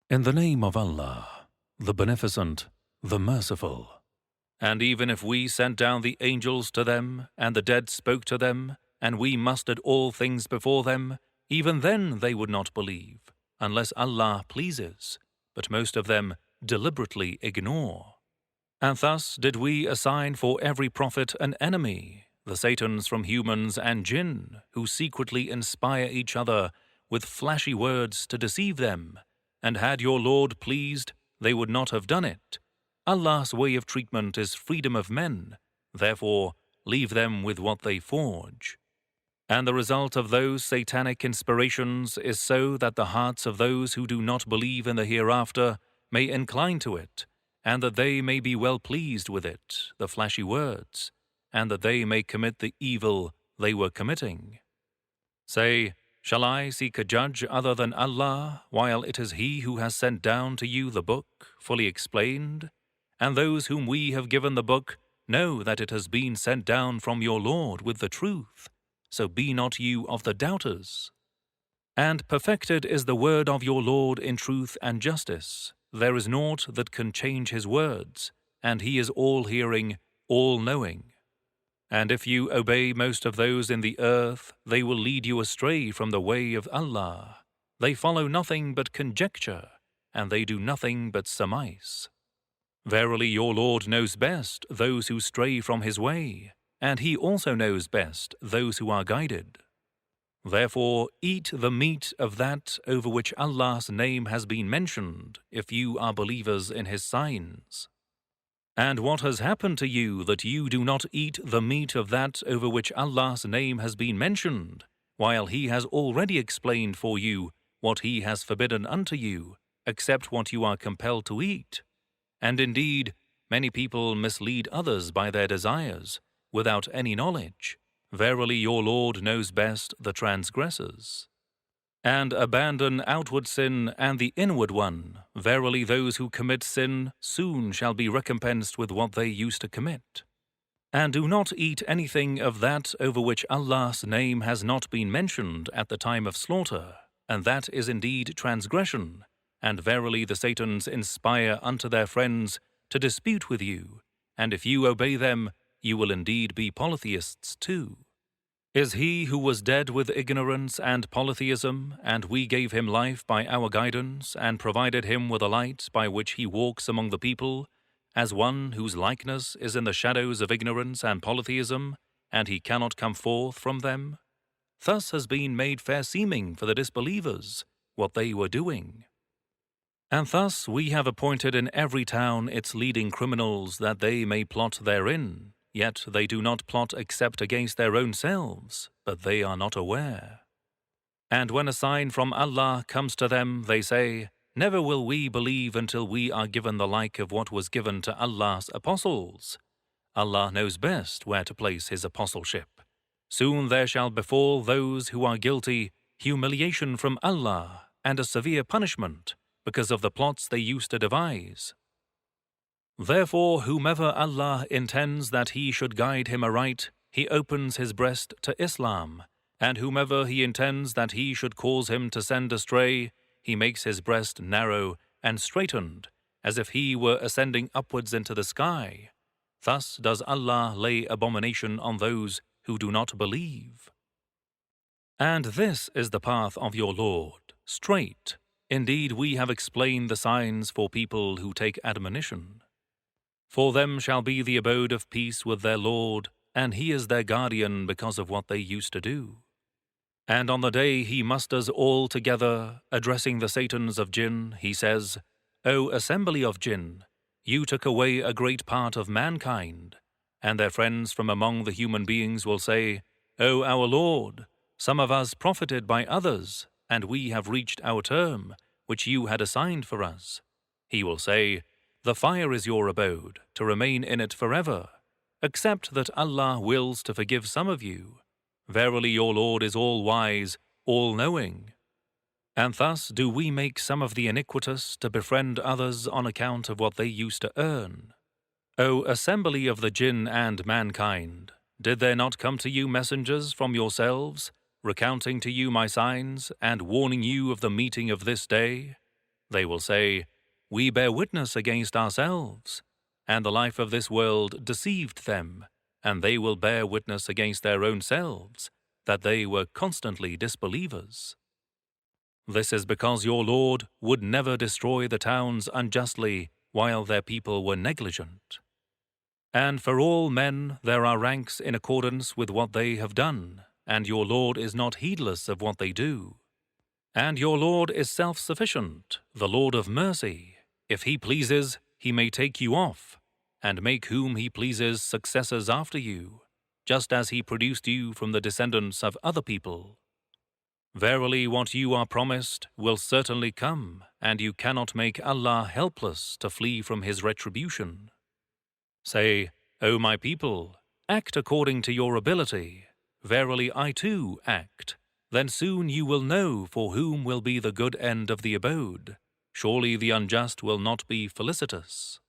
In the name of Allah, the Beneficent, the Merciful. And even if we sent down the angels to them, and the dead spoke to them, and we mustered all things before them, even then they would not believe, unless Allah pleases, but most of them deliberately ignore. And thus did we assign for every prophet an enemy, the Satans from humans and jinn, who secretly inspire each other with flashy words to deceive them, and had your Lord pleased, they would not have done it. Allah's way of treatment is freedom of men, therefore leave them with what they forge. And the result of those satanic inspirations is so that the hearts of those who do not believe in the hereafter may incline to it, and that they may be well pleased with it, the flashy words, and that they may commit the evil they were committing. Say, shall I seek a judge other than Allah, while it is He who has sent down to you the book, fully explained? And those whom we have given the book know that it has been sent down from your Lord with the truth, so be not you of the doubters. And perfected is the word of your Lord in truth and justice. There is naught that can change His words, and He is all-hearing, all-knowing. And if you obey most of those in the earth, they will lead you astray from the way of Allah. They follow nothing but conjecture, and they do nothing but surmise. Verily your Lord knows best those who stray from His way, and He also knows best those who are guided. Therefore eat the meat of that over which Allah's name has been mentioned, if you are believers in His signs. And what has happened to you that you do not eat the meat of that over which Allah's name has been mentioned, while He has already explained for you what He has forbidden unto you, except what you are compelled to eat? And indeed, many people mislead others by their desires, without any knowledge. Verily your Lord knows best the transgressors. And abandon outward sin and the inward one. Verily those who commit sin soon shall be recompensed with what they used to commit. And do not eat anything of that over which Allah's name has not been mentioned at the time of slaughter, and that is indeed transgression. And verily the Satans inspire unto their friends to dispute with you, and if you obey them, you will indeed be polytheists too. Is he who was dead with ignorance and polytheism, and we gave him life by our guidance, and provided him with a light by which he walks among the people, as one whose likeness is in the shadows of ignorance and polytheism, and he cannot come forth from them? Thus has been made fair seeming for the disbelievers what they were doing. And thus we have appointed in every town its leading criminals that they may plot therein. Yet they do not plot except against their own selves, but they are not aware. And when a sign from Allah comes to them, they say, never will we believe until we are given the like of what was given to Allah's apostles. Allah knows best where to place His apostleship. Soon there shall befall those who are guilty humiliation from Allah and a severe punishment because of the plots they used to devise. Therefore, whomever Allah intends that he should guide him aright, He opens his breast to Islam, and whomever He intends that He should cause him to send astray, He makes his breast narrow and straitened, as if he were ascending upwards into the sky. Thus does Allah lay abomination on those who do not believe. And this is the path of your Lord, straight. Indeed, we have explained the signs for people who take admonition. For them shall be the abode of peace with their Lord, and He is their guardian because of what they used to do. And on the day He musters all together, addressing the Satans of jinn, He says, O assembly of jinn, you took away a great part of mankind. And their friends from among the human beings will say, O our Lord, some of us profited by others, and we have reached our term, which you had assigned for us. He will say, the fire is your abode, to remain in it forever, except that Allah wills to forgive some of you. Verily your Lord is all-wise, all-knowing. And thus do we make some of the iniquitous to befriend others on account of what they used to earn. O assembly of the jinn and mankind, did there not come to you messengers from yourselves, recounting to you my signs and warning you of the meeting of this day? They will say, "We bear witness against ourselves," and the life of this world deceived them, and they will bear witness against their own selves, that they were constantly disbelievers. This is because your Lord would never destroy the towns unjustly while their people were negligent. And for all men there are ranks in accordance with what they have done, and your Lord is not heedless of what they do. And your Lord is self-sufficient, the Lord of mercy. If He pleases, He may take you off, and make whom He pleases successors after you, just as He produced you from the descendants of other people. Verily, what you are promised will certainly come, and you cannot make Allah helpless to flee from His retribution. Say, O my people, act according to your ability. Verily, I too act. Then soon you will know for whom will be the good end of the abode. Surely the unjust will not be felicitous.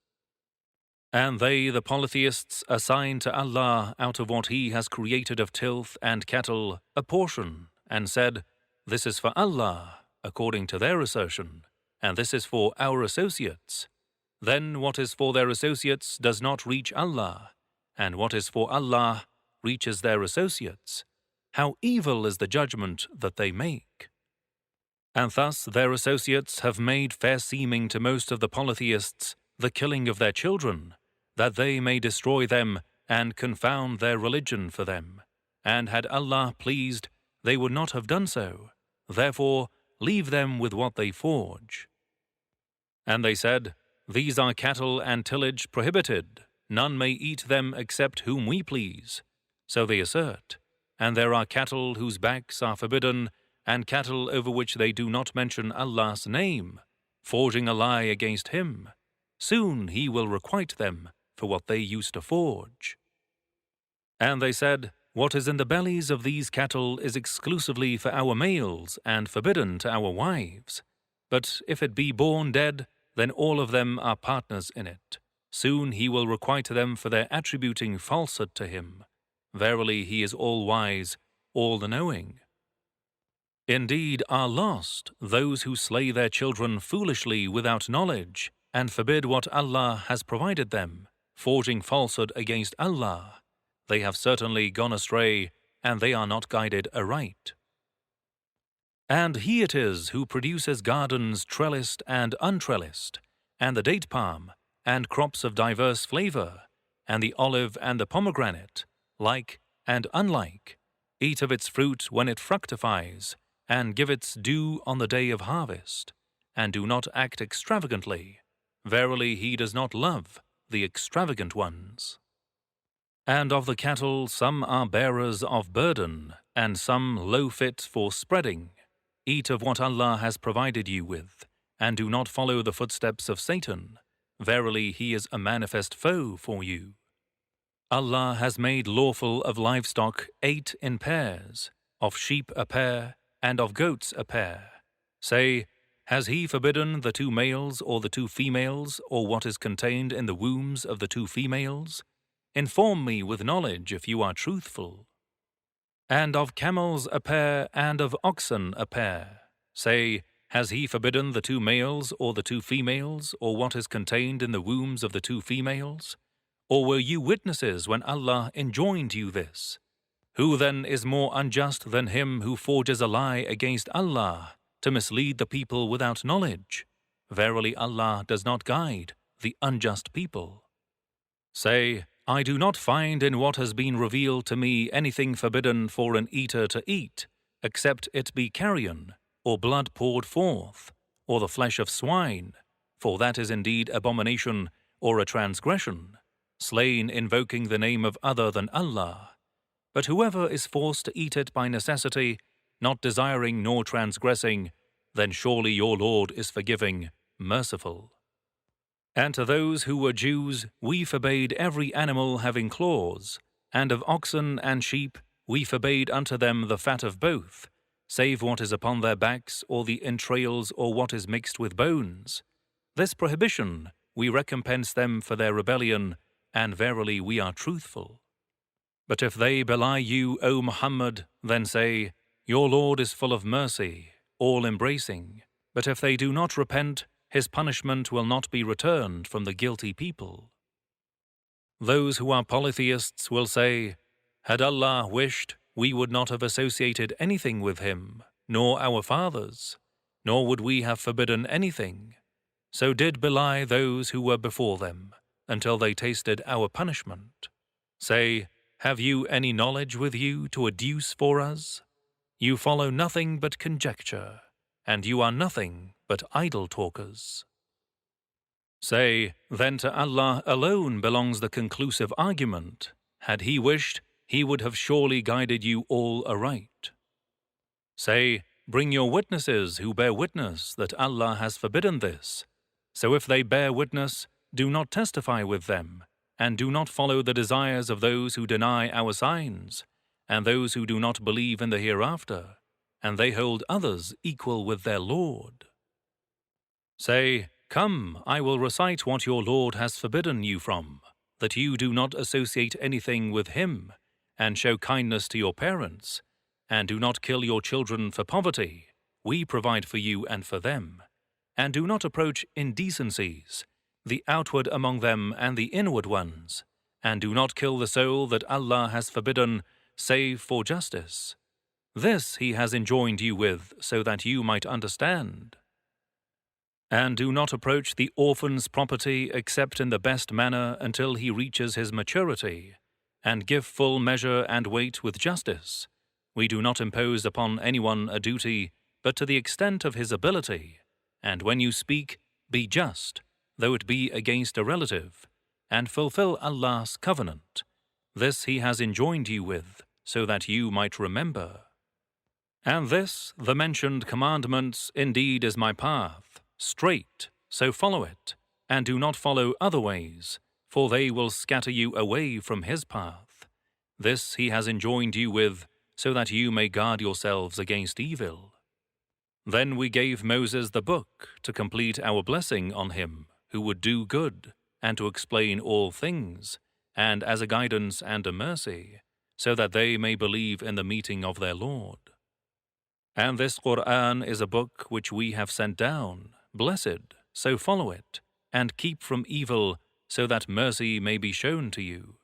And they, the polytheists, assign to Allah out of what He has created of tilth and cattle a portion, and said, "This is for Allah," according to their assertion, "and this is for our associates." Then what is for their associates does not reach Allah, and what is for Allah reaches their associates. How evil is the judgment that they make. And thus their associates have made fair seeming to most of the polytheists the killing of their children, that they may destroy them and confound their religion for them. And had Allah pleased, they would not have done so. Therefore, leave them with what they forge. And they said, "These are cattle and tillage prohibited. None may eat them except whom we please." So they assert. And there are cattle whose backs are forbidden, and cattle over which they do not mention Allah's name, forging a lie against Him. Soon He will requite them for what they used to forge. And they said, "What is in the bellies of these cattle is exclusively for our males and forbidden to our wives. But if it be born dead, then all of them are partners in it. Soon He will requite them for their attributing falsehood to Him. Verily He is all-wise, all-knowing." Indeed are lost those who slay their children foolishly without knowledge, and forbid what Allah has provided them, forging falsehood against Allah. They have certainly gone astray, and they are not guided aright. And He it is who produces gardens trellised and untrellised, and the date palm, and crops of diverse flavor, and the olive and the pomegranate, like and unlike. Eat of its fruit when it fructifies, and give its due on the day of harvest, and do not act extravagantly. Verily He does not love the extravagant ones. And of the cattle some are bearers of burden, and some low fit for spreading. Eat of what Allah has provided you with, and do not follow the footsteps of Satan. Verily He is a manifest foe for you. Allah has made lawful of livestock 8 in pairs, of sheep a pair, and of goats a pair. Say, has He forbidden the 2 males or the 2 females, or what is contained in the wombs of the 2 females? Inform me with knowledge if you are truthful. And of camels a pair, and of oxen a pair. Say, has He forbidden the 2 males or the 2 females, or what is contained in the wombs of the 2 females? Or were you witnesses when Allah enjoined you this? Who then is more unjust than him who forges a lie against Allah to mislead the people without knowledge? Verily Allah does not guide the unjust people. Say, I do not find in what has been revealed to me anything forbidden for an eater to eat, except it be carrion, or blood poured forth, or the flesh of swine, for that is indeed abomination or a transgression, slain invoking the name of other than Allah. But whoever is forced to eat it by necessity, not desiring nor transgressing, then surely your Lord is forgiving, merciful. And to those who were Jews we forbade every animal having claws, and of oxen and sheep we forbade unto them the fat of both, save what is upon their backs, or the entrails, or what is mixed with bones. This prohibition we recompense them for their rebellion, and verily we are truthful. But if they belie you, O Muhammad, then say, Your Lord is full of mercy, all-embracing, but if they do not repent, his punishment will not be returned from the guilty people. Those who are polytheists will say, had Allah wished, we would not have associated anything with him, nor our fathers, nor would we have forbidden anything. So did belie those who were before them, until they tasted our punishment. Say, have you any knowledge with you to adduce for us? You follow nothing but conjecture, and you are nothing but idle talkers. Say, then to Allah alone belongs the conclusive argument. Had He wished, He would have surely guided you all aright. Say, bring your witnesses who bear witness that Allah has forbidden this. So if they bear witness, do not testify with them, and do not follow the desires of those who deny our signs, and those who do not believe in the hereafter, and they hold others equal with their Lord. Say, come, I will recite what your Lord has forbidden you from, that you do not associate anything with Him, and show kindness to your parents, and do not kill your children for poverty. We provide for you and for them. And do not approach indecencies, the outward among them and the inward ones, and do not kill the soul that Allah has forbidden, save for justice. This He has enjoined you with, so that you might understand. And do not approach the orphan's property except in the best manner until he reaches his maturity, and give full measure and weight with justice. We do not impose upon anyone a duty, but to the extent of his ability. And when you speak, be just, though it be against a relative, and fulfill Allah's covenant. This He has enjoined you with, so that you might remember. And this, the mentioned commandments, indeed is my path, straight, so follow it, and do not follow other ways, for they will scatter you away from His path. This He has enjoined you with, so that you may guard yourselves against evil. Then we gave Moses the book to complete our blessing on him, who would do good, and to explain all things, and as a guidance and a mercy, so that they may believe in the meeting of their Lord. And this Quran is a book which we have sent down, blessed, so follow it, and keep from evil, so that mercy may be shown to you.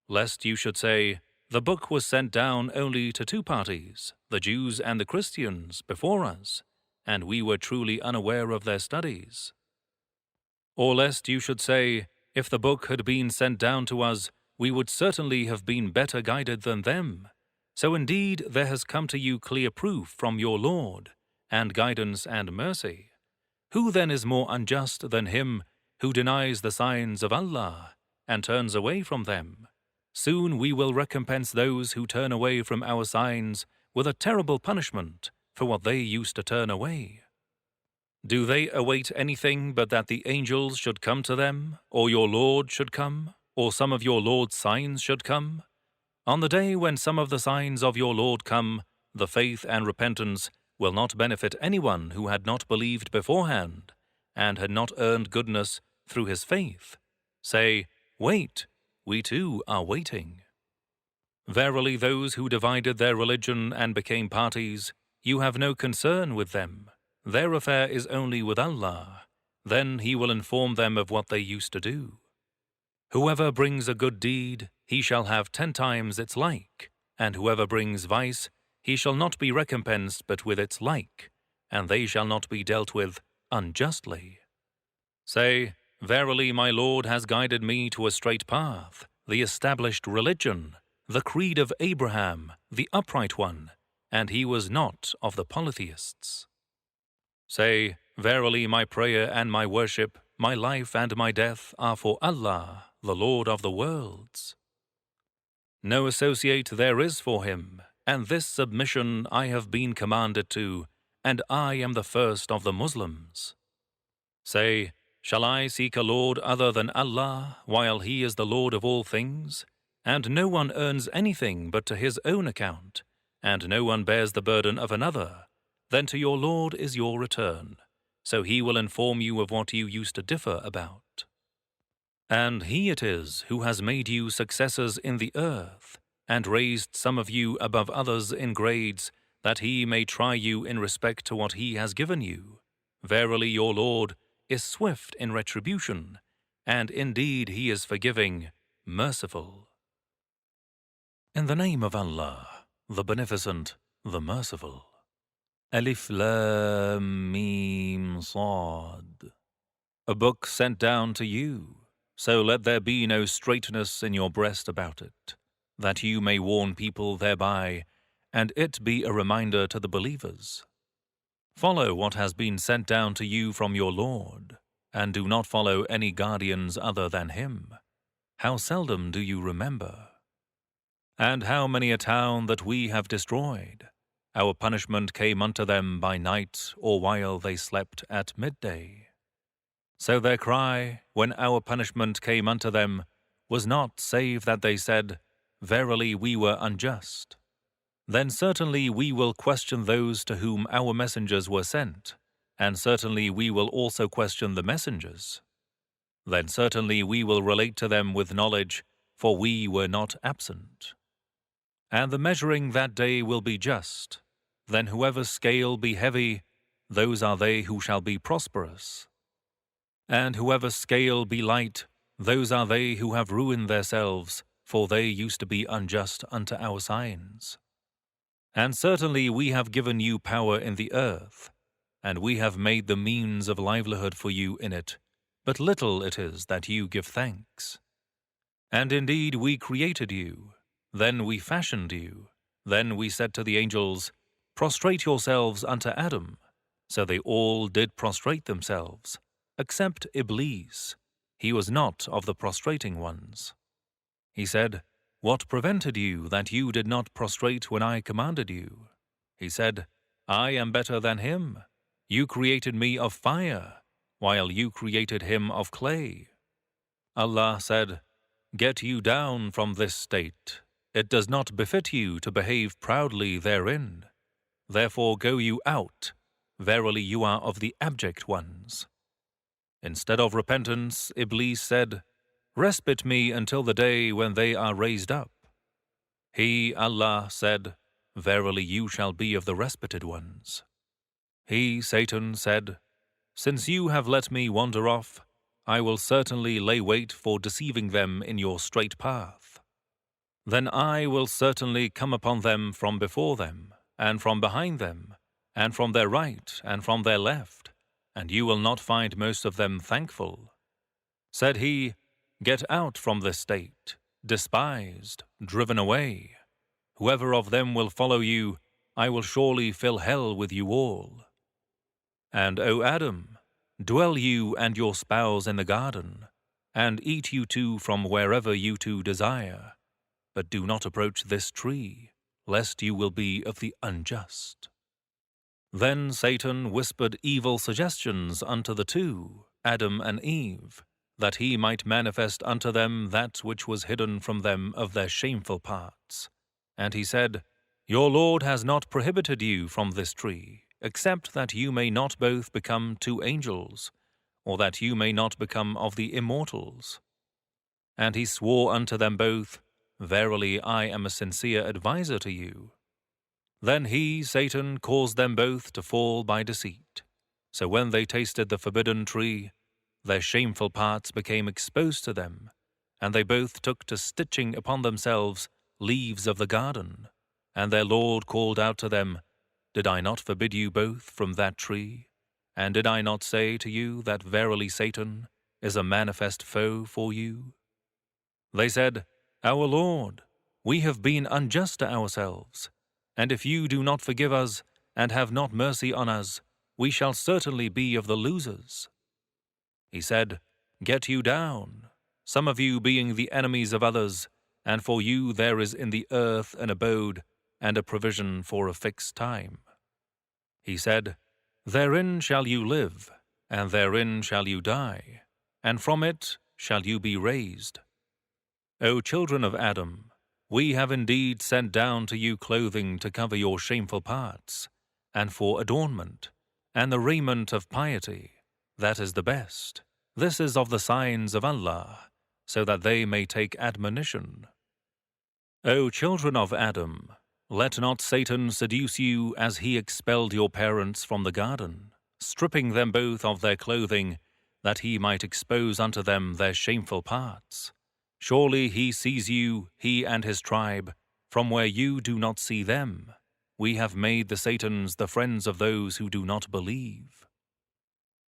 Lest you should say, the book was sent down only to two parties, the Jews and the Christians, before us, and we were truly unaware of their studies. Or lest you should say, if the book had been sent down to us, we would certainly have been better guided than them. So indeed there has come to you clear proof from your Lord, and guidance and mercy. Who then is more unjust than him who denies the signs of Allah, and turns away from them? Soon we will recompense those who turn away from our signs with a terrible punishment for what they used to turn away. Do they await anything but that the angels should come to them, or your Lord should come, or some of your Lord's signs should come? On the day when some of the signs of your Lord come, the faith and repentance will not benefit anyone who had not believed beforehand, and had not earned goodness through his faith. Say, wait, we too are waiting. Verily those who divided their religion and became parties, you have no concern with them. Their affair is only with Allah. Then He will inform them of what they used to do. Whoever brings a good deed, he shall have 10 times its like, and whoever brings vice, he shall not be recompensed but with its like, and they shall not be dealt with unjustly. Say, verily my Lord has guided me to a straight path, the established religion, the creed of Abraham, the upright one, and he was not of the polytheists. Say, verily my prayer and my worship, my life and my death are for Allah, the Lord of the worlds. No associate there is for Him, and this submission I have been commanded to, and I am the first of the Muslims. Say, shall I seek a Lord other than Allah, while He is the Lord of all things? And no one earns anything but to his own account, and no one bears the burden of another. Then to your Lord is your return, so He will inform you of what you used to differ about. And He it is who has made you successors in the earth, and raised some of you above others in grades, that he may try you in respect to what he has given you. Verily your Lord is swift in retribution, and indeed he is forgiving, merciful. In the name of Allah, the Beneficent, the Merciful. Alif Lam Mim Sad. A book sent down to you, so let there be no straitness in your breast about it, that you may warn people thereby, and it be a reminder to the believers. Follow what has been sent down to you from your Lord, and do not follow any guardians other than Him. How seldom do you remember? And how many a town that we have destroyed, our punishment came unto them by night or while they slept at midday. So their cry, when our punishment came unto them, was not save that they said, Verily we were unjust. Then certainly we will question those to whom our messengers were sent, and certainly we will also question the messengers. Then certainly we will relate to them with knowledge, for we were not absent. And the measuring that day will be just. Then whoever scale be heavy, those are they who shall be prosperous. And whoever scale be light, those are they who have ruined themselves, for they used to be unjust unto our signs. And certainly we have given you power in the earth, and we have made the means of livelihood for you in it, but little it is that you give thanks. And indeed we created you, then we fashioned you, then we said to the angels, Prostrate yourselves unto Adam. So they all did prostrate themselves, except Iblis. He was not of the prostrating ones. He said, What prevented you that you did not prostrate when I commanded you? He said, I am better than him. You created me of fire, while you created him of clay. Allah said, Get you down from this state. It does not befit you to behave proudly therein. Therefore go you out. Verily you are of the abject ones. Instead of repentance, Iblis said, Respite me until the day when they are raised up. He, Allah, said, Verily you shall be of the respited ones. He, Satan, said, Since you have let me wander off, I will certainly lay wait for deceiving them in your straight path. Then I will certainly come upon them from before them, and from behind them, and from their right, and from their left, and you will not find most of them thankful. Said he, Get out from this state, despised, driven away. Whoever of them will follow you, I will surely fill hell with you all. And, O Adam, dwell you and your spouse in the garden, and eat you two from wherever you two desire. But do not approach this tree, lest you will be of the unjust. Then Satan whispered evil suggestions unto the two, Adam and Eve, that he might manifest unto them that which was hidden from them of their shameful parts. And he said, Your Lord has not prohibited you from this tree, except that you may not both become two angels, or that you may not become of the immortals. And he swore unto them both, Verily I am a sincere adviser to you. Then he, Satan, caused them both to fall by deceit. So when they tasted the forbidden tree, their shameful parts became exposed to them, and they both took to stitching upon themselves leaves of the garden. And their Lord called out to them, Did I not forbid you both from that tree? And did I not say to you that verily Satan is a manifest foe for you? They said, Our Lord, we have been unjust to ourselves, and if you do not forgive us and have not mercy on us, we shall certainly be of the losers. He said, Get you down, some of you being the enemies of others, and for you there is in the earth an abode and a provision for a fixed time. He said, Therein shall you live, and therein shall you die, and from it shall you be raised. O children of Adam, we have indeed sent down to you clothing to cover your shameful parts, and for adornment, and the raiment of piety. That is the best. This is of the signs of Allah, so that they may take admonition. O children of Adam, Let not Satan seduce you as he expelled your parents from the garden, stripping them both of their clothing, that he might expose unto them their shameful parts. Surely he sees you, he and his tribe, from where you do not see them. We have made the Satans the friends of those who do not believe.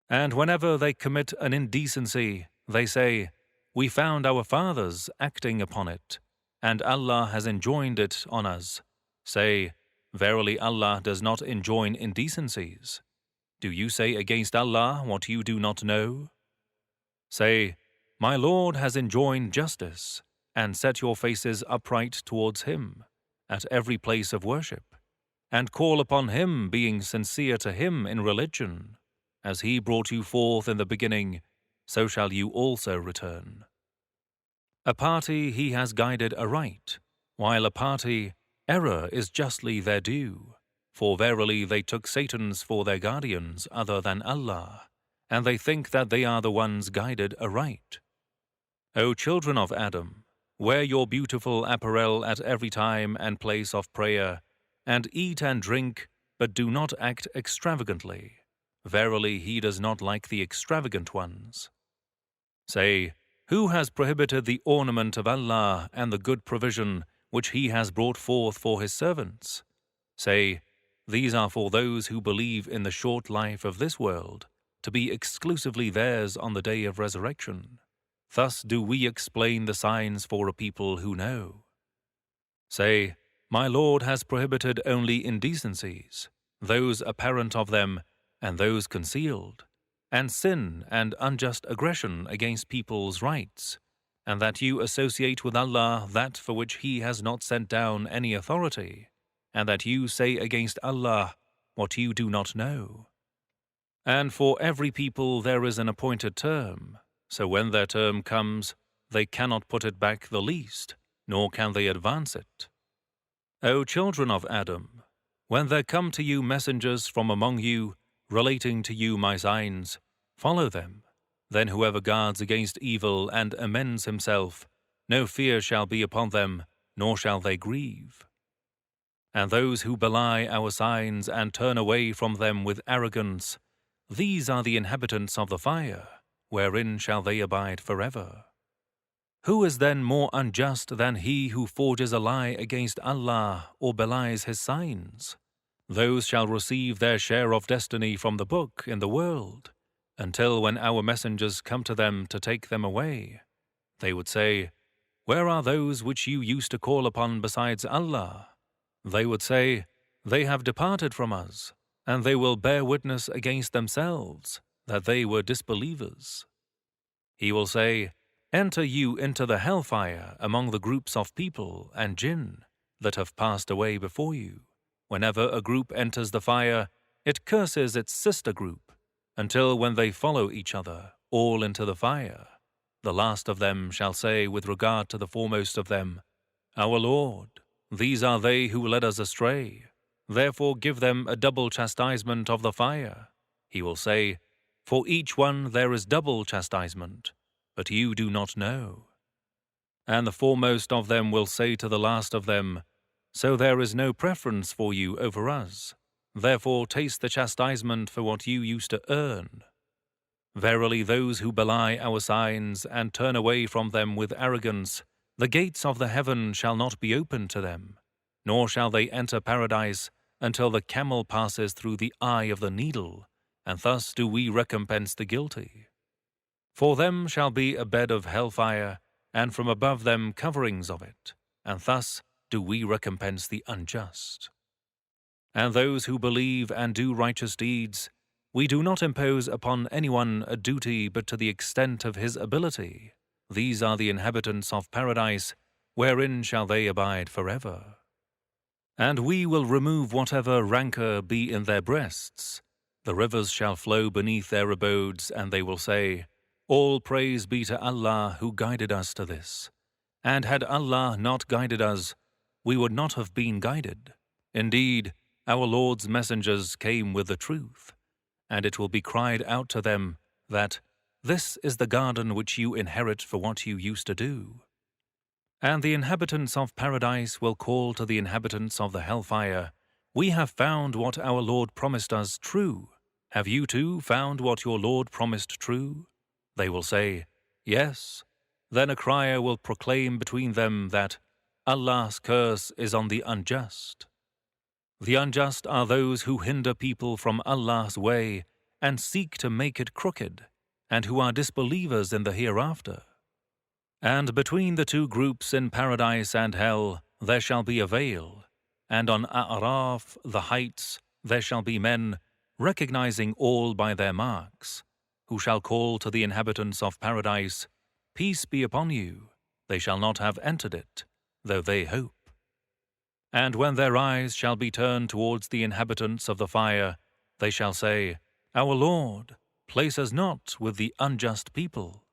And whenever they commit an indecency, they say, We found our fathers acting upon it, and Allah has enjoined it on us. Say, Verily Allah does not enjoin indecencies. Do you say against Allah what you do not know? Say, My Lord has enjoined justice, and set your faces upright towards Him, at every place of worship, and call upon Him, being sincere to Him in religion. As He brought you forth in the beginning, so shall you also return. A party He has guided aright, while a party error is justly their due. For verily they took Satans for their guardians other than Allah, and they think that they are the ones guided aright. O children of Adam, wear your beautiful apparel at every time and place of prayer, and eat and drink, but do not act extravagantly. Verily He does not like the extravagant ones. Say, Who has prohibited the ornament of Allah and the good provision which He has brought forth for His servants? Say, These are for those who believe in the short life of this world, to be exclusively theirs on the day of resurrection. Thus do we explain the signs for a people who know. Say, My Lord has prohibited only indecencies, those apparent of them and those concealed, and sin and unjust aggression against people's rights, and that you associate with Allah that for which He has not sent down any authority, and that you say against Allah what you do not know. And for every people there is an appointed term, so when their term comes, they cannot put it back the least, nor can they advance it. O children of Adam, when there come to you messengers from among you, relating to you my signs, follow them. Then whoever guards against evil and amends himself, no fear shall be upon them, nor shall they grieve. And those who belie our signs and turn away from them with arrogance, these are the inhabitants of the fire, wherein shall they abide forever. Who is then more unjust than he who forges a lie against Allah or belies His signs? Those shall receive their share of destiny from the book in the world, until when our messengers come to them to take them away. They would say, Where are those which you used to call upon besides Allah? They would say, They have departed from us, and they will bear witness against themselves that they were disbelievers. He will say, Enter you into the hellfire among the groups of people and jinn that have passed away before you. Whenever a group enters the fire, it curses its sister group, until when they follow each other, all into the fire, the last of them shall say with regard to the foremost of them, Our Lord, these are they who led us astray. Therefore give them a double chastisement of the fire. He will say, For each one there is double chastisement, but you do not know. And the foremost of them will say to the last of them, So there is no preference for you over us. Therefore taste the chastisement for what you used to earn. Verily those who belie our signs and turn away from them with arrogance, the gates of the heaven shall not be opened to them, nor shall they enter paradise until the camel passes through the eye of the needle, and thus do we recompense the guilty. For them shall be a bed of hellfire, and from above them coverings of it, and thus do we recompense the unjust. And those who believe and do righteous deeds, we do not impose upon anyone a duty but to the extent of his ability. These are the inhabitants of paradise, wherein shall they abide forever. And we will remove whatever rancor be in their breasts. The rivers shall flow beneath their abodes, and they will say, All praise be to Allah who guided us to this. And had Allah not guided us, we would not have been guided. Indeed, our Lord's messengers came with the truth, and it will be cried out to them that, This is the garden which you inherit for what you used to do. And the inhabitants of paradise will call to the inhabitants of the hellfire, "We have found what our Lord promised us true. Have you too found what your Lord promised true?" They will say, "Yes." Then a crier will proclaim between them that Allah's curse is on the unjust. The unjust are those who hinder people from Allah's way and seek to make it crooked, and who are disbelievers in the hereafter. And between the two groups in paradise and hell there shall be a veil, and on A'raf, the heights, there shall be men, recognizing all by their marks, who shall call to the inhabitants of paradise, "Peace be upon you." They shall not have entered it, though they hope. And when their eyes shall be turned towards the inhabitants of the fire, they shall say, "Our Lord, place us not with the unjust people."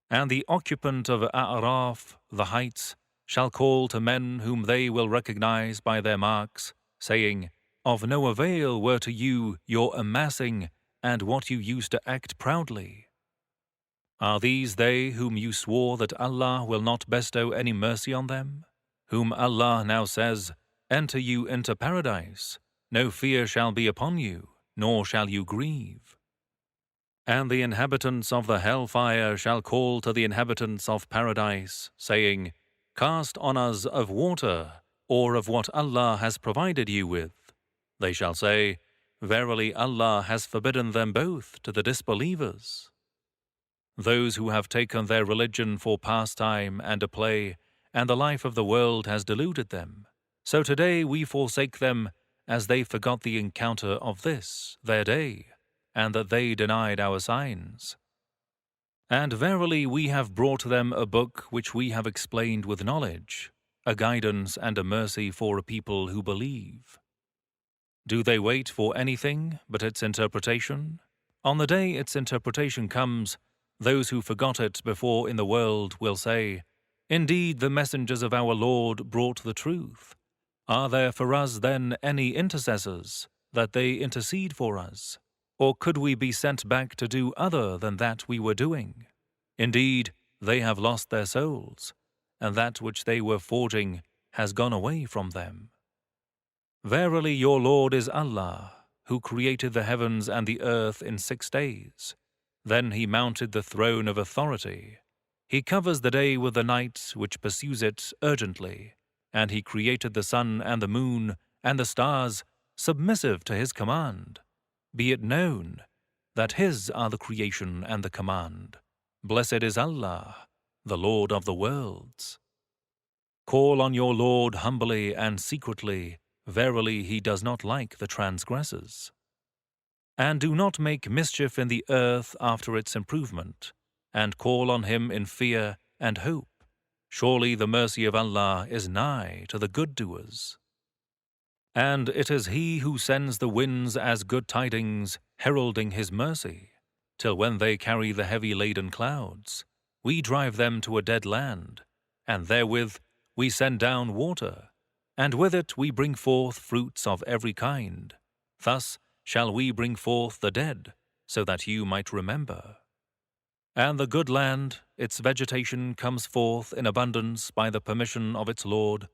And the occupant of A'raf, the heights, shall call to men whom they will recognize by their marks, saying, "Of no avail were to you your amassing and what you used to act proudly. Are these they whom you swore that Allah will not bestow any mercy on them? Whom Allah now says, "Enter you into paradise, no fear shall be upon you, nor shall you grieve." And the inhabitants of the hellfire shall call to the inhabitants of paradise, saying, "Cast on us of water, or of what Allah has provided you with." They shall say, "Verily Allah has forbidden them both to the disbelievers." Those who have taken their religion for pastime and a play, and the life of the world has deluded them. So today we forsake them, as they forgot the encounter of this, their day, and that they denied our signs. And verily we have brought them a book which we have explained with knowledge, a guidance and a mercy for a people who believe. Do they wait for anything but its interpretation? On the day its interpretation comes, those who forgot it before in the world will say, "Indeed, the messengers of our Lord brought the truth. Are there for us then any intercessors, that they intercede for us? Or could we be sent back to do other than that we were doing? Indeed, they have lost their souls, and that which they were forging has gone away from them. Verily your Lord is Allah, who created the heavens and the earth in 6 days. Then he mounted the throne of authority. He covers the day with the night which pursues it urgently, and he created the sun and the moon and the stars submissive to his command. Be it known that his are the creation and the command. Blessed is Allah, the Lord of the worlds. Call on your Lord humbly and secretly, verily he does not like the transgressors. And do not make mischief in the earth after its improvement, and call on him in fear and hope. Surely the mercy of Allah is nigh to the good doers. And it is he who sends the winds as good tidings, heralding his mercy, till when they carry the heavy laden clouds, we drive them to a dead land, and therewith we send down water, and with it we bring forth fruits of every kind. Thus shall we bring forth the dead, so that you might remember. And the good land, its vegetation comes forth in abundance by the permission of its Lord,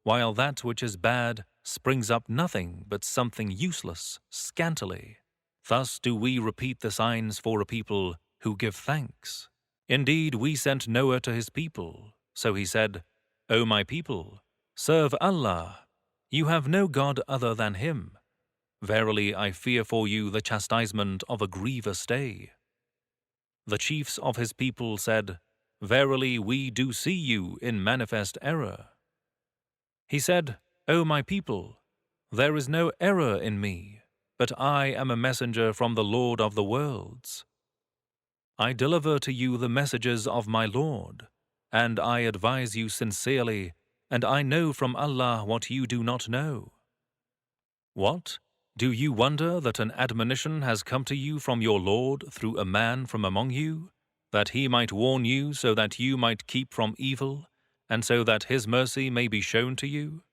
while that which is bad springs up nothing but something useless, scantily. Thus do we repeat the signs for a people who give thanks. Indeed, we sent Noah to his people, so he said, "O my people, serve Allah. You have no God other than him. Verily I fear for you the chastisement of a grievous day." The chiefs of his people said, "Verily we do see you in manifest error." He said, "O my people, there is no error in me, but I am a messenger from the Lord of the worlds. I deliver to you the messages of my Lord, and I advise you sincerely, and I know from Allah what you do not know. What? Do you wonder that an admonition has come to you from your Lord through a man from among you, that he might warn you so that you might keep from evil, and so that his mercy may be shown to you?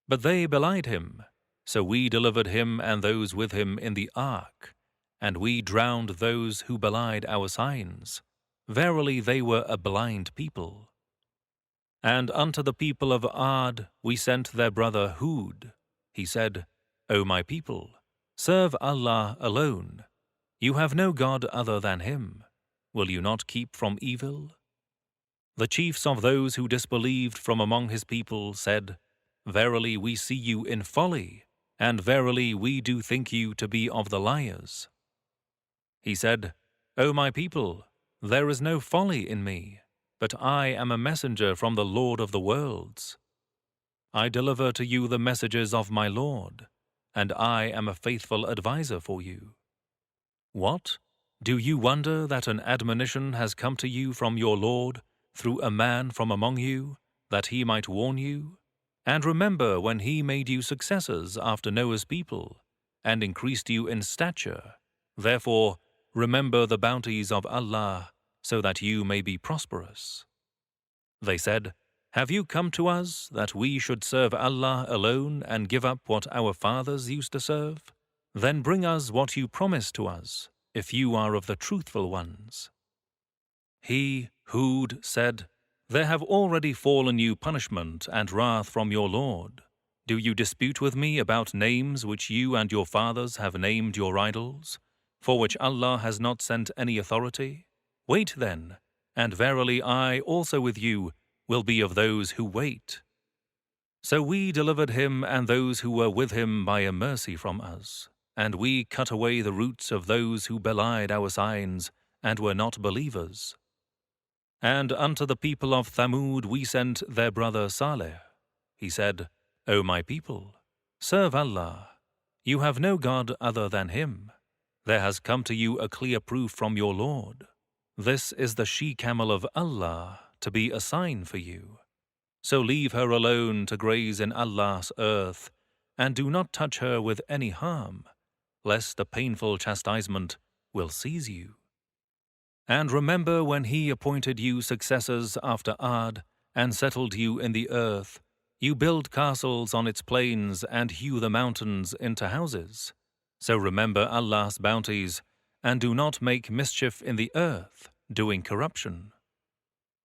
But they belied him, so we delivered him and those with him in the ark, and we drowned those who belied our signs. Verily they were a blind people." And unto the people of Ad we sent their brother Hud. He said, O my people, serve Allah alone. You have no God other than Him. Will you not keep from evil? The chiefs of those who disbelieved from among his people said, Verily we see you in folly, and verily we do think you to be of the liars. He said, O my people, there is no folly in me, but I am a messenger from the Lord of the worlds. I deliver to you the messages of my Lord, and I am a faithful adviser for you. What? Do you wonder that an admonition has come to you from your Lord through a man from among you, that he might warn you? And remember when he made you successors after Noah's people, and increased you in stature. Therefore, remember the bounties of Allah, so that you may be prosperous. They said, Have you come to us that we should serve Allah alone and give up what our fathers used to serve? Then bring us what you promised to us, if you are of the truthful ones. He, Hud, said, There have already fallen you punishment and wrath from your Lord. Do you dispute with me about names which you and your fathers have named your idols, for which Allah has not sent any authority? Wait then, and verily I also with you will be of those who wait. So we delivered him and those who were with him by a mercy from us, and we cut away the roots of those who belied our signs and were not believers. And unto the people of Thamud we sent their brother Saleh. He said, O my people, serve Allah. You have no God other than Him. There has come to you a clear proof from your Lord. This is the she-camel of Allah, to be a sign for you. So leave her alone to graze in Allah's earth, and do not touch her with any harm, lest a painful chastisement will seize you. And remember when He appointed you successors after Ad, and settled you in the earth, you build castles on its plains and hew the mountains into houses. So remember Allah's bounties, and do not make mischief in the earth, doing corruption.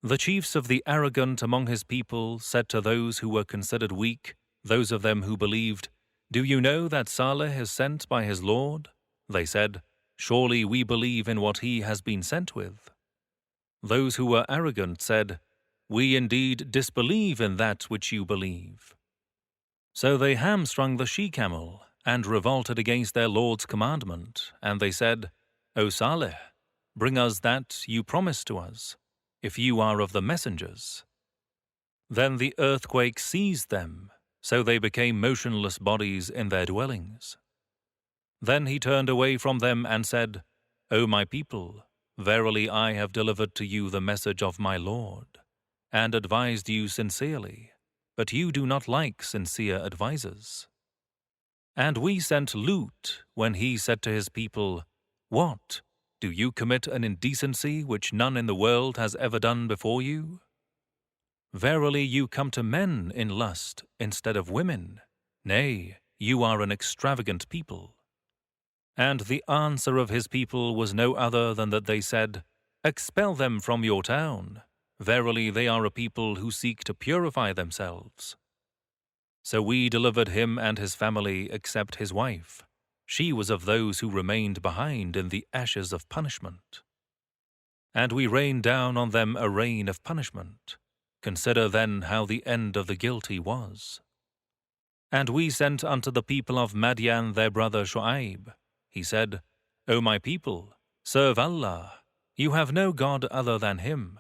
The chiefs of the arrogant among his people said to those who were considered weak, those of them who believed, Do you know that Saleh is sent by his Lord? They said, Surely we believe in what he has been sent with. Those who were arrogant said, We indeed disbelieve in that which you believe. So they hamstrung the she-camel, and revolted against their Lord's commandment, and they said, O Saleh, bring us that you promised to us, if you are of the messengers. Then the earthquake seized them, so they became motionless bodies in their dwellings. Then he turned away from them and said, O my people, verily I have delivered to you the message of my Lord, and advised you sincerely, but you do not like sincere advisers. And we sent Lut when he said to his people, What? Do you commit an indecency which none in the world has ever done before you? Verily you come to men in lust instead of women. Nay, you are an extravagant people. And the answer of his people was no other than that they said, Expel them from your town. Verily they are a people who seek to purify themselves. So we delivered him and his family except his wife. She was of those who remained behind in the ashes of punishment. And we rained down on them a rain of punishment. Consider then how the end of the guilty was. And we sent unto the people of Madian their brother Shu'aib. He said, O my people, serve Allah. You have no God other than Him.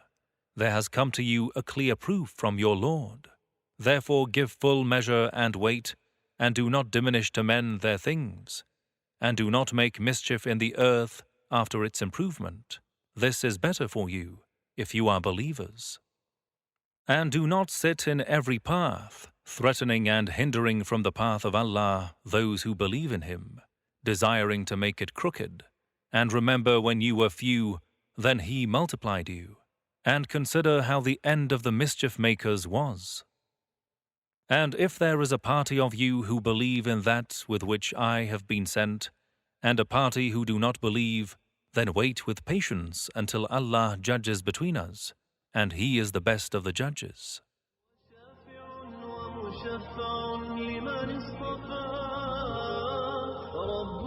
There has come to you a clear proof from your Lord. Therefore give full measure and weight, and do not diminish to men their things, and do not make mischief in the earth after its improvement. This is better for you, if you are believers. And do not sit in every path, threatening and hindering from the path of Allah those who believe in Him, desiring to make it crooked. And remember when you were few, then He multiplied you. And consider how the end of the mischief makers was. And if there is a party of you who believe in that with which I have been sent, and a party who do not believe, then wait with patience until Allah judges between us, and He is the best of the judges. مشفع لمن اصطفى رب